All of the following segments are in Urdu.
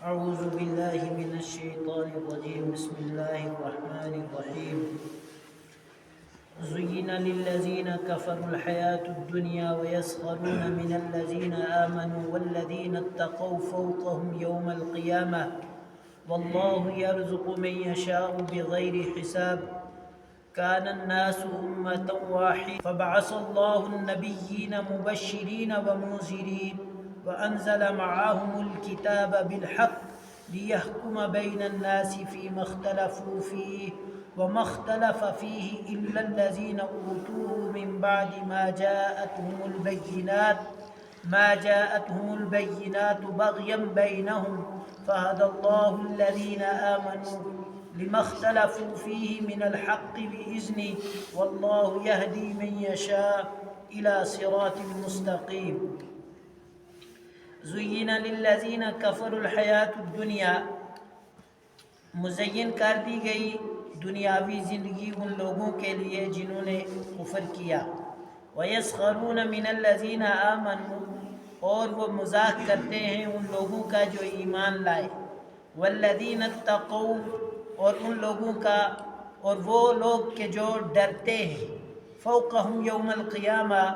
أعوذ بالله من الشيطان الرجيم بسم الله الرحمن الرحيم زين للذين كفروا الحياة الدنيا ويسخرون من الذين آمنوا والذين اتقوا فوقهم يوم القيامة والله يرزق من يشاء بغير حساب كان الناس أمة واحدة فبعث الله النبيين مبشرين ومنذرين وأنزل معهم الكتاب بالحق ليحكم بين الناس فيما اختلفوا فيه وما اختلف فيه إلا الذين أوتوه من بعد ما جاءتهم البينات بغيا بينهم فهدى الله الذين آمنوا لما اختلفوا فيه من الحق بإذنه والله يهدي من يشاء إلى صراط مستقيم زین للذین کفروا الحیات الدنیا مزین کر دی گئی دنیاوی زندگی ان لوگوں کے لیے جنہوں نے کفر کیا ویسخرون من الذین آمنوا اور وہ مذاق کرتے ہیں ان لوگوں کا جو ایمان لائے والذین اتقوا اور ان لوگوں کا اور وہ لوگ کے جو ڈرتے ہیں فوقہم یوم القیامہ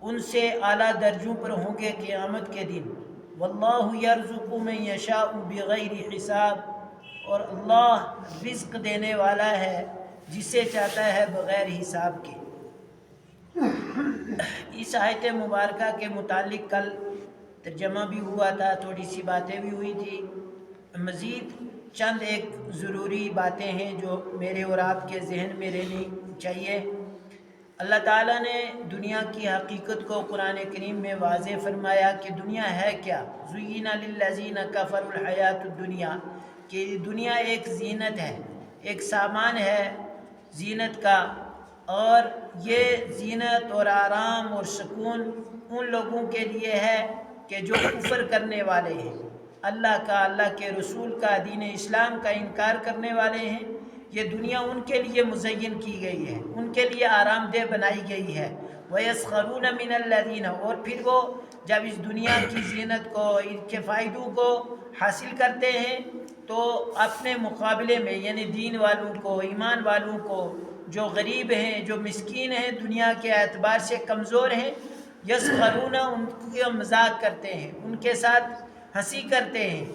ان سے اعلیٰ درجوں پر ہوں گے قیامت کے دن واللہ یرزق من یشاء بغیر حساب اور اللہ رزق دینے والا ہے جسے چاہتا ہے بغیر حساب کے۔ اس آیت مبارکہ کے متعلق کل ترجمہ بھی ہوا تھا، تھوڑی سی باتیں بھی ہوئی تھی، مزید چند ایک ضروری باتیں ہیں جو میرے اور آپ کے ذہن میں رہنی چاہیے۔ اللہ تعالیٰ نے دنیا کی حقیقت کو قرآن کریم میں واضح فرمایا کہ دنیا ہے کیا، زین للذین کفروا الحیات الدنیا، کہ دنیا ایک زینت ہے، ایک سامان ہے زینت کا، اور یہ زینت اور آرام اور سکون ان لوگوں کے لیے ہے کہ جو کفر کرنے والے ہیں، اللہ کا، اللہ کے رسول کا، دین اسلام کا انکار کرنے والے ہیں۔ یہ دنیا ان کے لیے مزین کی گئی ہے، ان کے لیے آرام دہ بنائی گئی ہے۔ وَيَسْخَرُونَ مِنَ الَّذِينَ اور پھر وہ جب اس دنیا کی زینت کو، ان کے فائدوں کو حاصل کرتے ہیں تو اپنے مقابلے میں یعنی دین والوں کو، ایمان والوں کو، جو غریب ہیں، جو مسکین ہیں، دنیا کے اعتبار سے کمزور ہیں، یسخرون ان کا مذاق کرتے ہیں، ان کے ساتھ ہنسی کرتے ہیں۔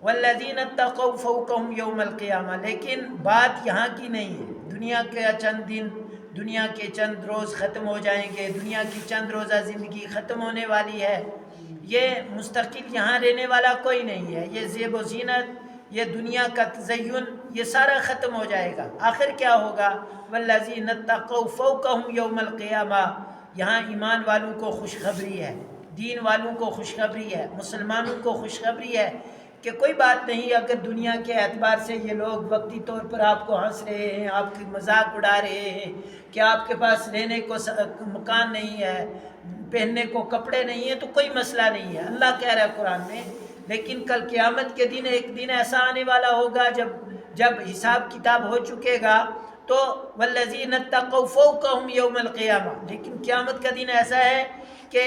والذین اتقوا فوقہم یوم القیامہ، لیکن بات یہاں کی نہیں ہے۔ دنیا کے چند دن، دنیا کے چند روز ختم ہو جائیں گے، دنیا کی چند روزہ زندگی ختم ہونے والی ہے، یہ مستقل یہاں رہنے والا کوئی نہیں ہے۔ یہ زیب و زینت، یہ دنیا کا تزین، یہ سارا ختم ہو جائے گا۔ آخر کیا ہوگا؟ والذین اتقوا فوقہم یوم القیامہ، یہاں ایمان والوں کو خوشخبری ہے، دین والوں کو خوشخبری ہے، مسلمانوں کو خوشخبری ہے کہ کوئی بات نہیں، اگر دنیا کے اعتبار سے یہ لوگ وقتی طور پر آپ کو ہنس رہے ہیں، آپ کی مذاق اڑا رہے ہیں کہ آپ کے پاس رہنے کو مکان نہیں ہے، پہننے کو کپڑے نہیں ہیں، تو کوئی مسئلہ نہیں ہے، اللہ کہہ رہا ہے قرآن میں۔ لیکن کل قیامت کے دن ایک دن ایسا آنے والا ہوگا جب حساب کتاب ہو چکے گا تو والذین اتقوا فوقہم یوم القیامہ، لیکن قیامت کا دن ایسا ہے کہ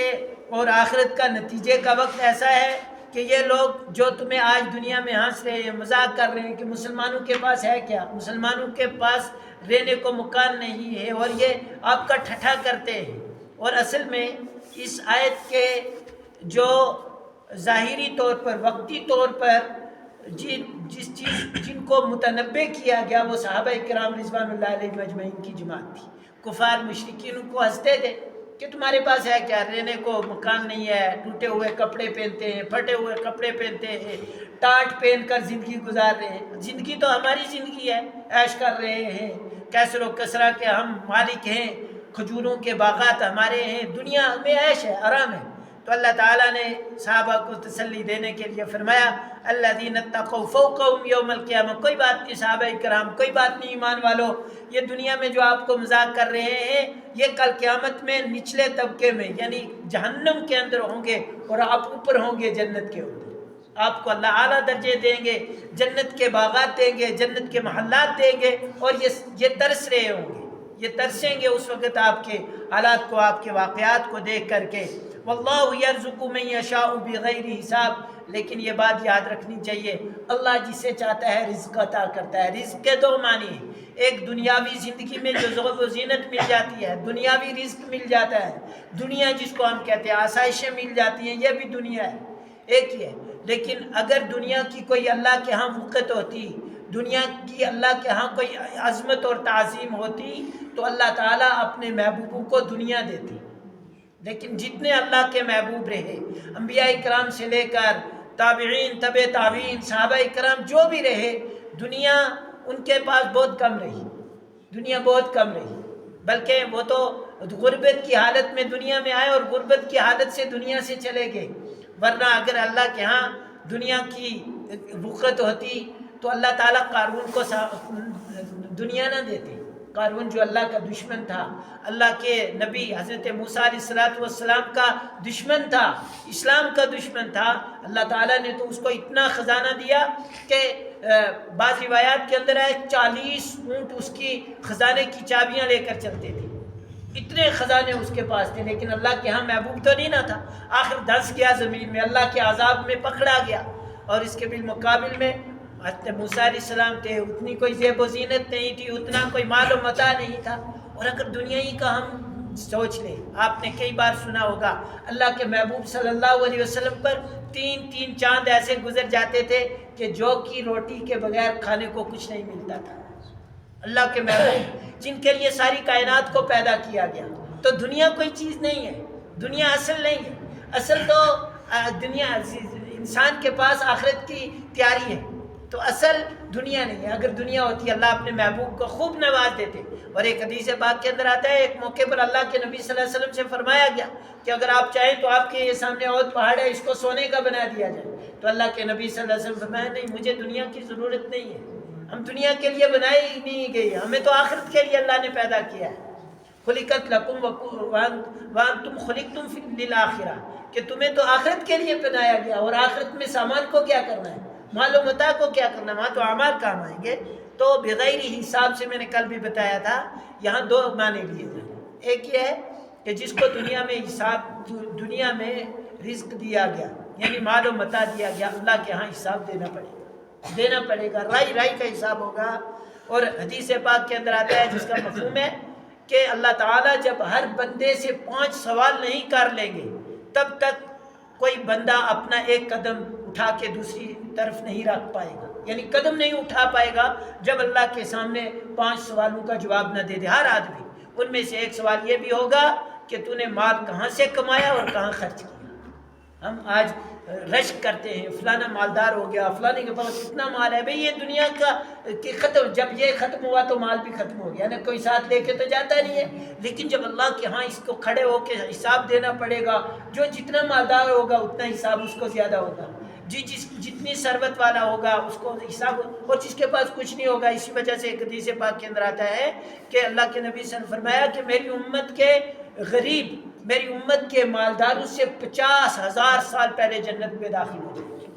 اور آخرت کا نتیجے کا وقت ایسا ہے کہ یہ لوگ جو تمہیں آج دنیا میں ہنس رہے ہیں، مذاق کر رہے ہیں کہ مسلمانوں کے پاس ہے کیا، مسلمانوں کے پاس رہنے کو مکان نہیں ہے، اور یہ آپ کا ٹھٹھا کرتے ہیں۔ اور اصل میں اس آیت کے جو ظاہری طور پر، وقتی طور پر جن کو متنبع کیا گیا وہ صحابہ کرام رضوان اللہ علیہ اجمعین کی جماعت تھی۔ کفار مشرکین ان کو ہنستے تھے کہ تمہارے پاس ہے کیا، رہنے کو مکان نہیں ہے، ٹوٹے ہوئے کپڑے پہنتے ہیں، پھٹے ہوئے کپڑے پہنتے ہیں، ٹاٹ پہن کر زندگی گزار رہے ہیں۔ زندگی تو ہماری زندگی ہے، عیش کر رہے ہیں، کیسر و کسرا کے ہم مالک ہیں، کھجوروں کے باغات ہمارے ہیں، دنیا میں عیش ہے، آرام ہے۔ تو اللہ تعالیٰ نے صحابہ کو تسلی دینے کے لیے فرمایا الذین اتقوا فوقہم یوم القیامہ، کوئی بات نہیں صحابہ کرام، کوئی بات نہیں ایمان والو، یہ دنیا میں جو آپ کو مذاق کر رہے ہیں یہ کل قیامت میں نچلے طبقے میں یعنی جہنم کے اندر ہوں گے، اور آپ اوپر ہوں گے جنت کے اندر۔ آپ کو اللہ اعلیٰ درجے دیں گے، جنت کے باغات دیں گے، جنت کے محلات دیں گے، اور یہ ترس رہے ہوں گے، یہ ترسیں گے اس وقت آپ کے حالات کو، آپ کے واقعات کو دیکھ کر کے۔ واللہ یرزق من یشاء بغیر حساب، لیکن یہ بات یاد رکھنی چاہیے، اللہ جسے چاہتا ہے رزق عطا کرتا ہے۔ رزق کے دو معنی ہیں، ایک دنیاوی زندگی میں جو ذوق و زینت مل جاتی ہے، دنیاوی رزق مل جاتا ہے، دنیا جس کو ہم کہتے ہیں آسائشیں مل جاتی ہیں، یہ بھی دنیا ہے، ایک ہی ہے۔ لیکن اگر دنیا کی کوئی اللہ کے ہاں وقت ہوتی، دنیا کی اللہ کے ہاں کوئی عظمت اور تعظیم ہوتی تو اللہ تعالیٰ اپنے محبوبوں کو دنیا دیتی۔ لیکن جتنے اللہ کے محبوب رہے، انبیاء اکرام سے لے کر تابعین، تبع تابعین، صحابہ اکرام جو بھی رہے، دنیا ان کے پاس بہت کم رہی، دنیا بہت کم رہی، بلکہ وہ تو غربت کی حالت میں دنیا میں آئے اور غربت کی حالت سے دنیا سے چلے گئے۔ ورنہ اگر اللہ کے ہاں دنیا کی وقت ہوتی تو اللہ تعالیٰ قارون کو دنیا نہ دیتے۔ قارون جو اللہ کا دشمن تھا، اللہ کے نبی حضرت موسیٰ علیہ السلام کا دشمن تھا، اسلام کا دشمن تھا، اللہ تعالیٰ نے تو اس کو اتنا خزانہ دیا کہ بعض روایات کے اندر ہے 40 اونٹ اس کی خزانے کی چابیاں لے کر چلتے تھے، اتنے خزانے اس کے پاس تھے، لیکن اللہ کے ہاں محبوب تو نہیں نہ تھا، آخر دھنس گیا زمین میں، اللہ کے عذاب میں پکڑا گیا۔ اور اس کے بالمقابل میں حضرت موسیٰ علیہ السلام تھے، اتنی کوئی زیب و زینت نہیں تھی، اتنا کوئی مال و متاع نہیں تھا۔ اور اگر دنیا ہی کا ہم سوچ لیں، آپ نے کئی بار سنا ہوگا اللہ کے محبوب صلی اللہ علیہ وسلم پر 3 چاند ایسے گزر جاتے تھے کہ جو کی روٹی کے بغیر کھانے کو کچھ نہیں ملتا تھا۔ اللہ کے محبوب جن کے لیے ساری کائنات کو پیدا کیا گیا، تو دنیا کوئی چیز نہیں ہے، دنیا اصل نہیں ہے، اصل تو دنیا انسان کے پاس آخرت کی تیاری ہے، تو اصل دنیا نہیں ہے۔ اگر دنیا ہوتی اللہ اپنے محبوب کو خوب نواز دیتے۔ اور ایک حدیث پاک کے اندر آتا ہے، ایک موقع پر اللہ کے نبی صلی اللہ علیہ وسلم سے فرمایا گیا کہ اگر آپ چاہیں تو آپ کے یہ سامنے عہد پہاڑ ہے، اس کو سونے کا بنا دیا جائے۔ تو اللہ کے نبی صلی اللہ علیہ وسلم فرمایا نہیں، مجھے دنیا کی ضرورت نہیں ہے، ہم دنیا کے لیے بنائی ہی نہیں گئی، ہمیں تو آخرت کے لیے اللہ نے پیدا کیا ہے۔ خلقت لکم وانتم خلقتم للآخرہ، کہ تمہیں تو آخرت کے لیے بنایا گیا، اور آخرت میں سامان کو کیا کرنا ہے، مال و متاع کو کیا کرنا ہے، وہاں تو اعمال کام آئیں گے۔ تو بغیر حساب سے میں نے کل بھی بتایا تھا، یہاں 2 معنی لیے جائیں۔ ایک یہ ہے کہ جس کو دنیا میں رزق دیا گیا، یعنی مال و متاع دیا گیا، اللہ کے ہاں حساب دینا پڑے گا، رائی کا حساب ہوگا۔ اور حدیث پاک کے اندر آتا ہے جس کا مفہوم ہے کہ اللہ تعالیٰ جب ہر بندے سے 5 سوال نہیں کر لیں گے، تب تک کوئی بندہ اپنا ایک قدم اٹھا کے دوسری طرف نہیں رکھ پائے گا، یعنی قدم نہیں اٹھا پائے گا جب اللہ کے سامنے 5 سوالوں کا جواب نہ دے دے ہر آدمی۔ ان میں سے ایک سوال یہ بھی ہوگا کہ تو نے مال کہاں سے کمایا اور کہاں خرچ کیا۔ ہم آج رشک کرتے ہیں فلانا مالدار ہو گیا، فلانے کے پاس اتنا مال ہے، بھئی یہ دنیا کا کہ ختم، جب یہ ختم ہوا تو مال بھی ختم ہو گیا نا، کوئی ساتھ لے کے تو جاتا نہیں ہے۔ لیکن جب اللہ کے ہاں اس کو کھڑے ہو کے حساب دینا پڑے گا، جو جتنا مالدار ہوگا اتنا حساب اس کو زیادہ ہوگا، جتنی ثروت والا ہوگا اس کو حساب، اور جس کے پاس کچھ نہیں ہوگا۔ اسی وجہ سے ایک حدیث پاک کے اندر آتا ہے کہ اللہ کے نبی صلی اللہ علیہ وسلم نے فرمایا کہ میری امت کے غریب میری امت کے مالداروں سے 50,000 سال پہلے جنت میں داخل ہو جائیں گے،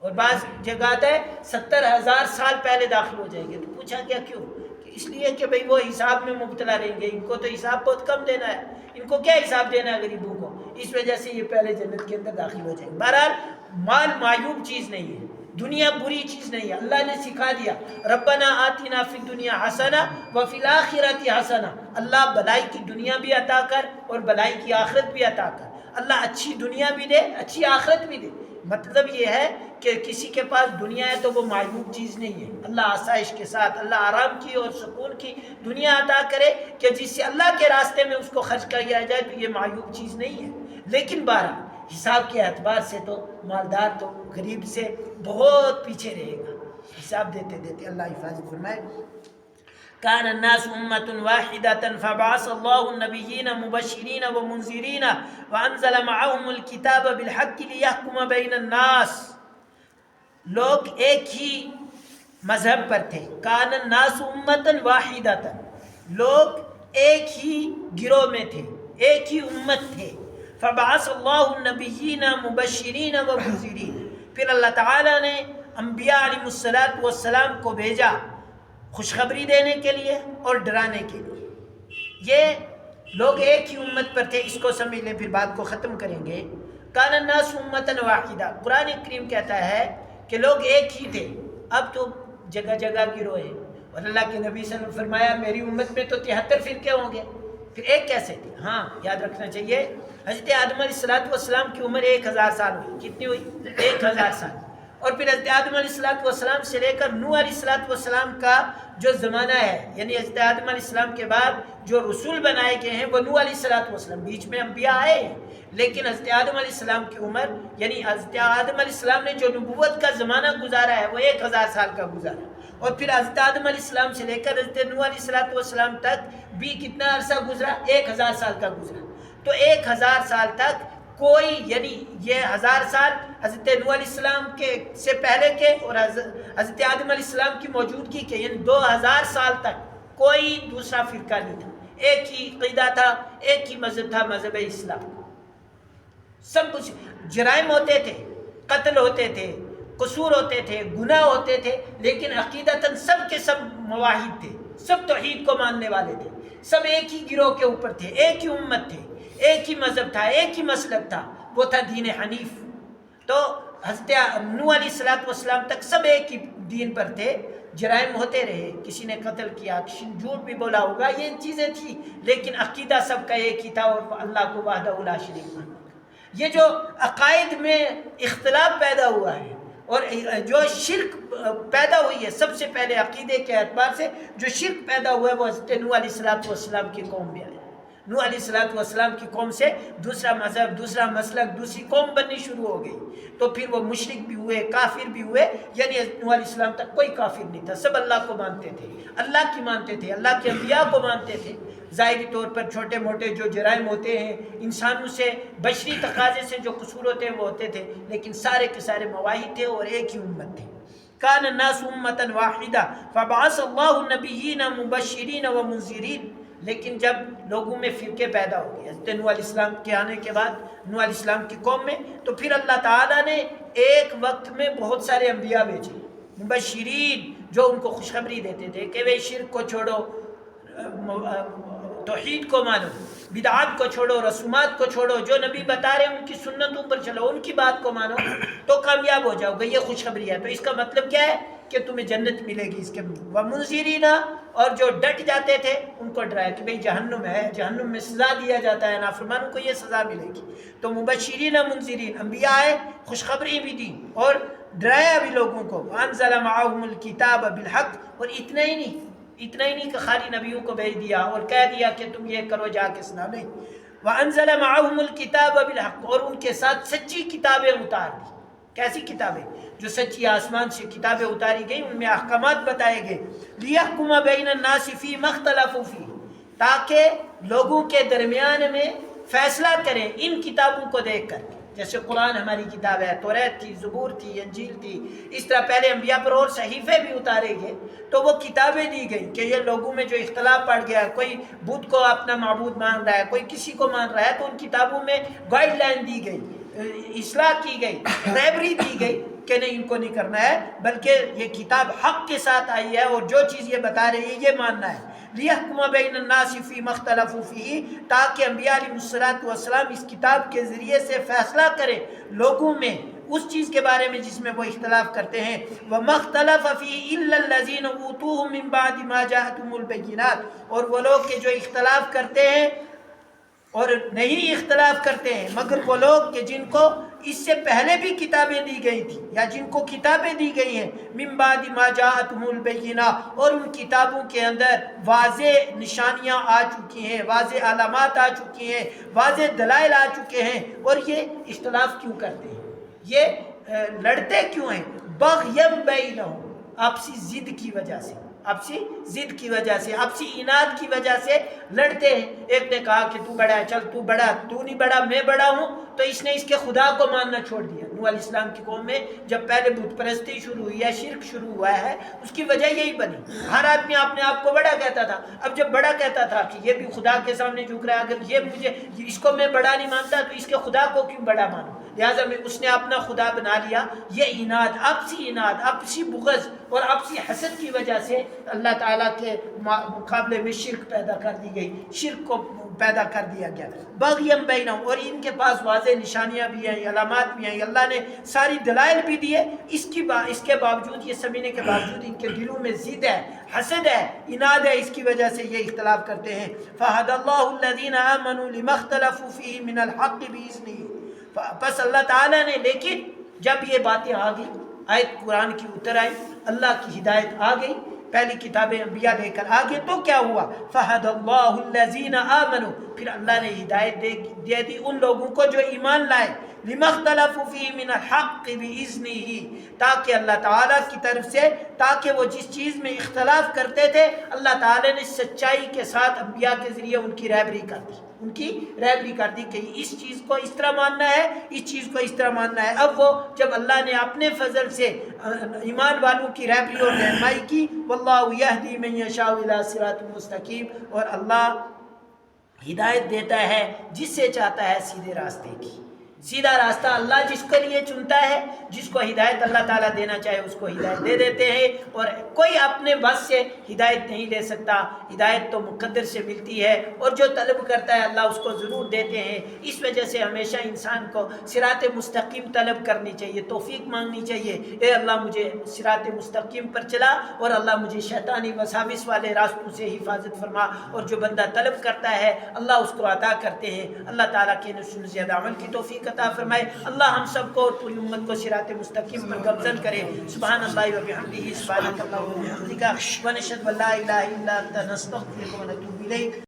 اور بعض جگہ آتا ہے 70,000 سال پہلے داخل ہو جائیں گے۔ تو پوچھا گیا کیوں؟ کہ اس لیے کہ بھئی وہ حساب میں مبتلا رہیں گے، ان کو تو حساب بہت کم دینا ہے، ان کو کیا حساب دینا ہے غریبوں کو، اس وجہ سے یہ پہلے جنت کے اندر داخل ہو جائیں گے۔ بہرحال مال معیوب چیز نہیں ہے، دنیا بری چیز نہیں ہے، اللہ نے سکھا دیا ربنا آتنا فی الدنیا حسنہ وفی الآخرۃ حسنہ، اللہ بلائی کی دنیا بھی عطا کر اور بلائی کی آخرت بھی عطا کر، اللہ اچھی دنیا بھی دے اچھی آخرت بھی دے۔ مطلب یہ ہے کہ کسی کے پاس دنیا ہے تو وہ معیوب چیز نہیں ہے، اللہ آسائش کے ساتھ اللہ آرام کی اور سکون کی دنیا عطا کرے کہ جس سے اللہ کے راستے میں اس کو خرچ کیا جائے تو یہ معیوب چیز نہیں ہے۔ لیکن بہرحال حساب کے اعتبار سے تو مالدار تو غریب سے بہت پیچھے رہے گا، حساب دیتے دیتے۔ اللہ حفاظت فرمائے۔ كان الناس أمة واحدة فبعث الله النبيين مبشرين ومنذرين وأنزل معهم الكتاب بالحق ليحكم بين الناس۔ لوگ ایک ہی مذہب پر تھے، كان الناس أمة واحدة، لوگ ایک ہی گروہ میں تھے، ایک ہی امت تھے۔ فبعث اللہ النبیین مبشرین و منذرین، پھر اللہ تعالیٰ نے انبیاء علیہ السلام کو بھیجا خوشخبری دینے کے لیے اور ڈرانے کے لیے۔ یہ لوگ ایک ہی امت پر تھے، اس کو سمجھ لیں پھر بات کو ختم کریں گے۔ کان الناس امۃ واحدہ، قرآن کریم کہتا ہے کہ لوگ ایک ہی تھے، اب تو جگہ جگہ گروہ ہیں، اور اللہ کے نبی صلی اللہ علیہ وسلم نے فرمایا میری امت میں تو 73 فرقے ہوں گے، پھر ایک کیسے تھے؟ ہاں یاد رکھنا چاہیے حضرت آدم علیہ السلام کی عمر 1000 سال ہوئی، کتنی ہوئی؟ 1000 سال، اور پھر حضرت آدم علیہ السلام سے لے کر نوح علیہ السلام کا جو زمانہ ہے، یعنی حضرت آدم علیہ السلام کے بعد جو رسول بنائے گئے ہیں وہ نوح علیہ السلام، بیچ میں انبیاء آئے ہیں، لیکن حضرت آدم علیہ السلام کی عمر، یعنی حضرت آدم علیہ السلام نے جو نبوت کا زمانہ گزارا ہے وہ 1000 سال کا گزارا، اور پھر حضرت آدم علیہ السلام سے لے کر حضرت نوح علیہ السلام تک بھی کتنا عرصہ گزرا؟ 1000 سال کا گزرا۔ تو 1000 سال تک کوئی، یعنی یہ 1000 سال حضرت نوح علیہ السلام کے سے پہلے کے اور حضرت آدم علیہ السلام کی موجودگی کے، یعنی 2000 سال تک کوئی دوسرا فرقہ نہیں تھا، ایک ہی عقیدہ تھا، ایک ہی مذہب تھا، مذہب اسلام۔ سب کچھ جرائم ہوتے تھے، قتل ہوتے تھے، قصور ہوتے تھے، گناہ ہوتے تھے، لیکن عقیدتاً سب کے سب مواحد تھے، سب توحید کو ماننے والے تھے، سب ایک ہی گروہ کے اوپر تھے، ایک ہی امت تھے، ایک ہی مذہب تھا، ایک ہی مسلک تھا، وہ تھا دین حنیف۔ تو حضرت نوح علیہ السلام تک سب ایک ہی دین پر تھے، جرائم ہوتے رہے، کسی نے قتل کیا، کسی نے جھوٹ بھی بولا ہوگا، یہ چیزیں تھیں، لیکن عقیدہ سب کا ایک ہی تھا، اور اللہ کو وحدہ لا شریک مانا۔ یہ جو عقائد میں اختلاف پیدا ہوا ہے اور جو شرک پیدا ہوئی ہے، سب سے پہلے عقیدے کے اعتبار سے جو شرک پیدا ہوا ہے وہ حضرت نوح علیہ السلام کی قوم میں آیا۔ نوح علیہ السلام کی قوم سے دوسرا مذہب، دوسرا مسلک، دوسری قوم بننی شروع ہو گئی، تو پھر وہ مشرک بھی ہوئے، کافر بھی ہوئے، یعنی نوح علیہ السلام تک کوئی کافر نہیں تھا، سب اللہ کو مانتے تھے، اللہ کی مانتے تھے، اللہ کے انبیاء کو مانتے تھے۔ ظاہری طور پر چھوٹے موٹے جو جرائم ہوتے ہیں، انسانوں سے بشری تقاضے سے جو قصور ہوتے ہیں وہ ہوتے تھے، لیکن سارے کے سارے مواحد تھے اور ایک ہی امت تھی۔ کان الناس امۃ واحدہ فبعث اللہ النبیین مبشرین ومنذرین، لیکن جب لوگوں میں فرقے پیدا ہو گئے حضرت نوح علیہ السلام کے آنے کے بعد، نوح علیہ السلام کی قوم میں، تو پھر اللہ تعالیٰ نے ایک وقت میں بہت سارے انبیاء بھیجے، مبشرین، جو ان کو خوشخبری دیتے تھے کہ وہ شرک کو چھوڑو، توحید کو مانو، بدعات کو چھوڑو، رسومات کو چھوڑو، جو نبی بتا رہے ہیں ان کی سنتوں پر چلو، ان کی بات کو مانو تو کامیاب ہو جاؤ گے، یہ خوشخبری ہے۔ تو اس کا مطلب کیا ہے کہ تمہیں جنت ملے گی اس کے ومنذرین، اور جو ڈٹ جاتے تھے ان کو ڈرایا کہ بھئی جہنم ہے، جہنم میں سزا دیا جاتا ہے، نافرمانوں کو یہ سزا ملے گی۔ تو مبشرین منذرین، انبیاء آئے، خوشخبری بھی دی اور ڈرایا بھی لوگوں کو۔ وانزل معهم الکتاب بالحق، اور اتنا ہی نہیں کہ خالی نبیوں کو بھیج دیا اور کہہ دیا کہ تم یہ کرو جا کے سنا، نہیں، وانزل معهم الکتاب بالحق، اور ان کے ساتھ سچی کتابیں اتار دی۔ کیسی کتابیں؟ جو سچی آسمان سے کتابیں اتاری گئی، ان میں احکامات بتائے گئے، لیحکم بین الناس فیما اختلفوا فیہ، تاکہ لوگوں کے درمیان میں فیصلہ کریں ان کتابوں کو دیکھ کر۔ جیسے قرآن ہماری کتاب ہے، توریت تھی، زبور تھی، انجیل تھی، اس طرح پہلے انبیاء پر اور صحیفے بھی اتارے گئے، تو وہ کتابیں دی گئی کہ یہ لوگوں میں جو اختلاف پڑ گیا، کوئی بدھ کو اپنا معبود مان رہا ہے، کوئی کسی کو مان رہا ہے، تو ان کتابوں میں گائیڈ لائن دی گئی، اصلاح کی گئی، رہبری دی گئی کہ نہیں ان کو نہیں کرنا ہے، بلکہ یہ کتاب حق کے ساتھ آئی ہے اور جو چیز یہ بتا رہی ہے یہ ماننا ہے۔ لیحکم بین الناس فیما اختلفوا فیہ، تاکہ انبیاء علیہ السلام اس کتاب کے ذریعے سے فیصلہ کریں لوگوں میں اس چیز کے بارے میں جس میں وہ اختلاف کرتے ہیں۔ وَمَا اخْتَلَفَ فِيهِ إِلَّا الَّذِينَ أُوتُوهُ مِن بَعْدِ مَا جَاءَتْهُمُ الْبَيِّنَاتُ، اور وہ لوگ کہ جو اختلاف کرتے ہیں اور نہیں اختلاف کرتے ہیں مگر وہ لوگ کہ جن کو اس سے پہلے بھی کتابیں دی گئی تھی، یا جن کو کتابیں دی گئی ہیں، من بعد ما جاءتهم البینات، اور ان کتابوں کے اندر واضح نشانیاں آ چکی ہیں، واضح علامات آ چکی ہیں، واضح دلائل آ چکے ہیں، اور یہ اختلاف کیوں کرتے ہیں، یہ لڑتے کیوں ہیں؟ بغیم بینہم، آپسی ضد کی وجہ سے، آپسی ضد کی وجہ سے، آپسی اناد کی وجہ سے لڑتے ہیں۔ ایک نے کہا کہ تو بڑا ہے، چل تو بڑا، تو نہیں بڑا میں بڑا ہوں، تو اس نے اس کے خدا کو ماننا چھوڑ دیا۔ نوح علیہ السلام کی قوم میں جب پہلے بت پرستی شروع ہوئی ہے، شرک شروع ہوا ہے، اس کی وجہ یہی بنی، ہر آدمی اپنے آپ کو بڑا کہتا تھا۔ اب جب بڑا کہتا تھا کہ یہ بھی خدا کے سامنے جھک رہا ہے، اگر یہ مجھے اس کو میں بڑا نہیں مانتا تو اس کے خدا کو کیوں بڑا مانوں، لہٰذا اس نے اپنا خدا بنا لیا۔ یہ اناد، آپسی بغض اور آپسی حسد کی وجہ سے اللہ تعالیٰ کے مقابلے میں شرک پیدا کر دی گئی، شرک کو پیدا کر دیا گیا بغیم بینہم، اور ان کے پاس واضح نشانیاں بھی ہیں، علامات بھی ہیں، اللہ نے ساری دلائل بھی دیے، اس کے باوجود، یہ سمجھنے کے باوجود ان کے دلوں میں ضد ہے، حسد ہے، اناد ہے، اس کی وجہ سے یہ اختلاف کرتے ہیں۔ فَهَدَى اللَّهُ الَّذِينَ آمَنُوا لِمَا اخْتَلَفُوا فِيهِ مِنَ الْحَقِّ بِإِذْنِهِ، پس اللہ تعالیٰ نے، لیکن جب یہ باتیں آ گئی، آیت قرآن کی اتر آئی، اللہ کی ہدایت آ گئی، پہلی کتابیں انبیاء لے کر آگے، تو کیا ہوا؟ فَهَدَى اللَّهُ الَّذِينَ آمَنُوا، پھر اللہ نے ہدایت دے دی ان لوگوں کو جو ایمان لائے، لِمَا اخْتَلَفُوا فِيهِ مِنَ الْحَقِّ بِإِذْنِهِ، تاکہ اللہ تعالیٰ کی طرف سے، تاکہ وہ جس چیز میں اختلاف کرتے تھے اللہ تعالیٰ نے سچائی کے ساتھ انبیاء کے ذریعے ان کی رہبری کر دی، ان کی رہبری کر دی کہ اس چیز کو اس طرح ماننا ہے، اس چیز کو اس طرح ماننا ہے۔ اب وہ جب اللہ نے اپنے فضل سے ایمان والوں کی رہبری اور رہنمائی کی، واللہ یہدی من یشاء الی صراط مستقیم، اور اللہ ہدایت دیتا ہے جس سے چاہتا ہے سیدھے راستے کی، سیدھا راستہ اللہ جس کے لیے چنتا ہے، جس کو ہدایت اللہ تعالیٰ دینا چاہے اس کو ہدایت دے دیتے ہیں، اور کوئی اپنے بس سے ہدایت نہیں لے سکتا، ہدایت تو مقدر سے ملتی ہے، اور جو طلب کرتا ہے اللہ اس کو ضرور دیتے ہیں۔ اس وجہ سے ہمیشہ انسان کو صراط مستقیم طلب کرنی چاہیے، توفیق مانگنی چاہیے، اے اللہ مجھے صراط مستقیم پر چلا، اور اللہ مجھے شیطانی وساوس والے راستوں سے حفاظت فرما، اور جو بندہ طلب کرتا ہے اللہ اس کو عطا کرتے ہیں۔ اللہ تعالیٰ کے نشون زیادہ عمل کی توفیق عطا فرمائے، اللہ ہم سب کو اور پوری امت کو صراط مستقیم پر گامزن کرے۔ سبحان اللہ و بحمدہ، سبحانک اللہم و بحمدک، ونشہد ان لا الہ الا انت، نستغفرک و نتوب الیک۔